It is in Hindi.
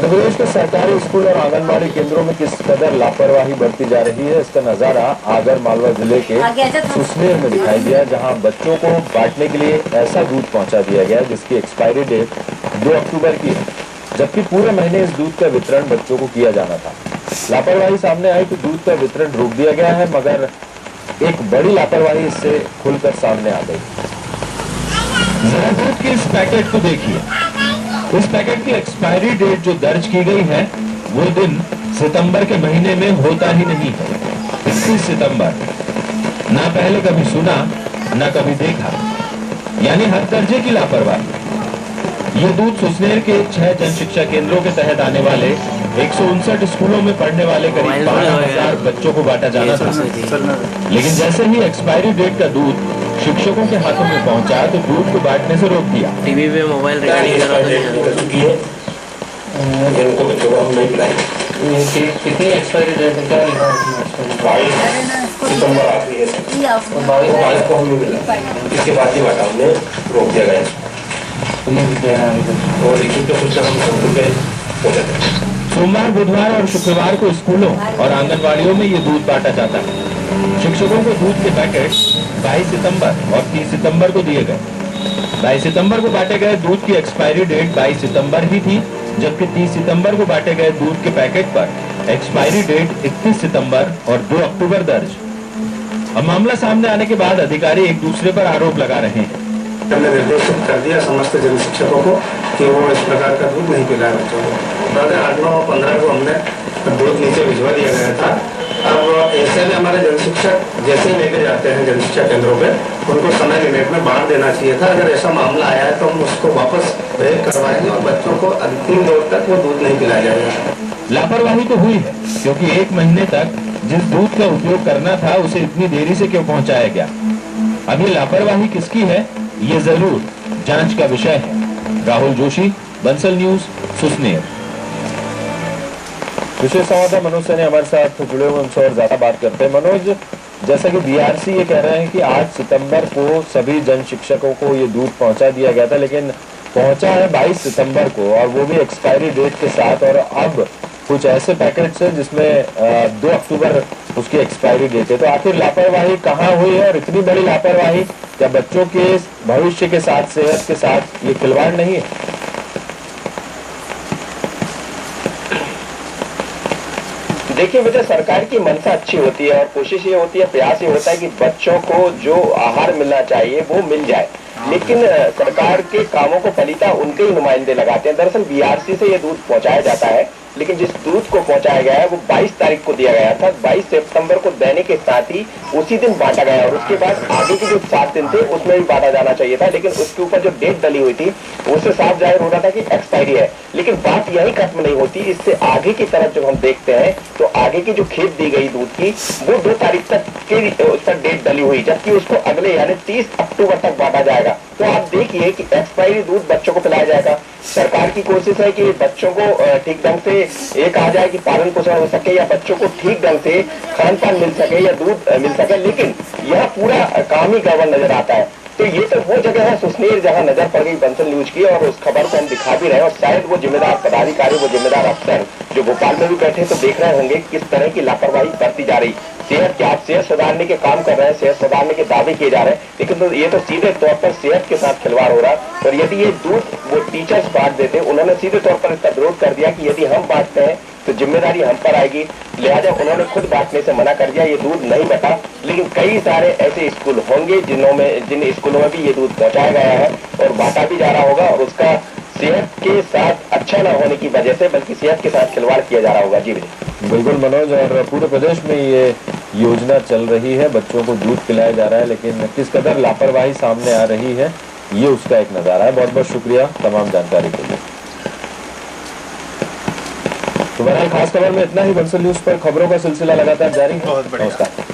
मध्य प्रदेश के सरकारी स्कूल और आंगनबाड़ी केंद्रों में किस कदर लापरवाही बढ़ती जा रही है, इसका नजारा आगर मालवा जिले के सुसनेर में दिखाई दिया, जहां बच्चों को बांटने के लिए ऐसा दूध पहुंचा दिया गया जिसकी एक्सपायरी डेट 2 अक्टूबर की है, जबकि पूरे महीने इस दूध का वितरण बच्चों को किया जाना था। लापरवाही सामने आई तो दूध का वितरण रोक दिया गया है, मगर एक बड़ी लापरवाही इससे खुलकर सामने आ गई। जरा दूध के इस पैकेट को देखिए। इस पैकेट की एक्सपायरी डेट जो दर्ज की गई है वो दिन सितंबर के महीने में होता ही नहीं है, 31 सितंबर। ना पहले कभी सुना ना कभी देखा, यानी हर दर्जे की लापरवाही। ये दूध सुसनेर के 6 जन शिक्षा केंद्रों के तहत आने वाले 159 स्कूलों में पढ़ने वाले करीब 12,000 बच्चों को बांटा जाना था, लेकिन जैसे ही एक्सपायरी डेट का दूध शिक्षकों के हाथों में पहुंचा तो दूध को बांटने से रोक दिया। टीवी पे मोबाइल रिकॉर्डिंग कर चुकी है, इनको बच्चों को हम नहीं पिलाएंगे। कितनी एक्सपायरी डेट है, क्या लिखा है? 22 सितंबर आखिरी है, 22 को हम नहीं मिला, इसके बाद ही बांटा, हमने रोक दिया गया इसको। और लिखित तो कुछ हम रुपये हो जाते हैं। सोमवार, बुधवार और शुक्रवार को स्कूलों और आंगनबाड़ियों में ये दूध बांटा जाता है। शिक्षकों को दूध के पैकेट 22 सितंबर और 30 सितंबर को दिए गए। 22 सितंबर को बांटे गए दूध की एक्सपायरी डेट 22 सितंबर ही थी, जबकि 30 सितंबर को बांटे गए दूध के पैकेट पर एक्सपायरी डेट 31 सितंबर और 2 अक्टूबर दर्ज। अब मामला सामने आने के बाद अधिकारी एक दूसरे पर आरोप लगा रहे हैं। हमने निर्देशित कर दिया समस्त जन शिक्षकों को कि वो इस प्रकार का दूध नहीं पिलाए बच्चों को। 8, 9 और 15 को हमने दूध नीचे भिजवा दिया गया था। अब ऐसे में हमारे जन शिक्षक जैसे ही लेके जाते हैं जन शिक्षा केंद्रों पे, उनको समय लिमिट में बांट देना चाहिए था। अगर ऐसा मामला आया है तो हम उसको वापस ब्रेक करवाएंगे और बच्चों को अंतिम दौर तक वो दूध नहीं पिलाया जाएगा। लापरवाही तो हुई है, क्योंकि 1 महीने तक जिस दूध का उपयोग करना था उसे इतनी देरी से क्यों पहुंचाया गया। अब ये लापरवाही किसकी है, ये जरूर जांच का विषय है। राहुल जोशी, बंसल न्यूज, सुसनेर। विशेष संवाददाता मनोज सैनी हमारे साथ जुड़े हुए, उनसे और ज्यादा बात करते हैं। मनोज, जैसा कि बीआरसी ये कह रहे हैं कि 8 सितंबर को सभी जन शिक्षकों को ये दूध पहुंचा दिया गया था, लेकिन पहुंचा है 22 सितंबर को, और वो भी एक्सपायरी डेट के साथ। और अब कुछ ऐसे पैकेट्स हैं जिसमें 2 अक्टूबर उसकी एक्सपायरी डेट है। तो आखिर लापरवाही कहाँ हुई है, और इतनी बड़ी लापरवाही क्या बच्चों के भविष्य के साथ, सेहत के साथ ये खिलवाड़ नहीं है? देखिए बेटा, सरकार की मंशा अच्छी होती है और कोशिश ये होती है, प्रयास ये होता है कि बच्चों को जो आहार मिलना चाहिए वो मिल जाए, लेकिन सरकार के कामों को फलिता उनके ही नुमाइंदे लगाते हैं। दरअसल बीआरसी से ये दूध पहुंचाया जाता है, लेकिन जिस दूध को पहुंचाया गया है वो 22 तारीख को दिया गया था। 22 सितंबर को देने के साथ ही उसी दिन बांटा गया, और उसके बाद आगे के जो 7 दिन थे उसमें भी बांटा जाना चाहिए था, लेकिन उसके ऊपर जो डेट डली हुई थी उससे साफ जाहिर हो रहा था कि एक्सपायरी है। लेकिन बात यही खत्म नहीं होती, इससे आगे की तरफ जब हम देखते हैं तो आगे की जो खेप दी गई दूध की वो 2 तारीख तक की उस पर डेट डली हुई, जबकि उसको अगले यानी 30 अक्टूबर तक बांटा जाएगा। तो आप देखिए कि एक्सपायरी दूध बच्चों को पिलाया जाएगा। सरकार की कोशिश है कि बच्चों को ठीक ढंग से ये कहा जाए कि पालन पोषण हो सके, या बच्चों को ठीक ढंग से खान पान मिल सके या दूध मिल सके, लेकिन यह पूरा काम ही गड़बड़ नजर आता है। तो ये तो वो जगह है सुसनेर जहां नजर पड़ गई बंसल न्यूज की, और उस खबर को हम दिखा भी रहे हैं। और शायद वो जिम्मेदार पदाधिकारी, वो जिम्मेदार अफसर जो भोपाल में भी बैठे तो देख रहे होंगे किस तरह की लापरवाही बरती जा रही। सेहत के आप सेहत सुधारने के काम कर रहे हैं, सेहत सुधारने के दावे किए जा रहे हैं, लेकिन तो ये तो सीधे तौर पर सेहत के साथ खिलवाड़ हो रहा है। और यदि ये दूध वो टीचर्स बांट देते, उन्होंने सीधे तौर पर इसका विरोध कर दिया कि यदि हम बांटते हैं तो जिम्मेदारी हम पर आएगी, लिहाजा उन्होंने खुद बांटने से मना कर दिया, ये दूध नहीं बटा। लेकिन कई सारे ऐसे स्कूल होंगे जिन स्कूलों में भी ये दूध पहुंचाया गया है और बांटा भी जा रहा होगा, और उसका सेहत के साथ अच्छा न होने की वजह से बल्कि सेहत के साथ खिलवाड़ किया जा रहा होगा। जी बिल्कुल मनोज, और पूरे प्रदेश में ये योजना चल रही है, बच्चों को दूध पिलाया जा रहा है, लेकिन किस कदर लापरवाही सामने आ रही है ये उसका एक नजारा है। बहुत बहुत शुक्रिया तमाम जानकारी के लिए। तो बहरहाल खास खबर में इतना ही। बंसल न्यूज पर खबरों का सिलसिला लगातार जारी है। नमस्कार।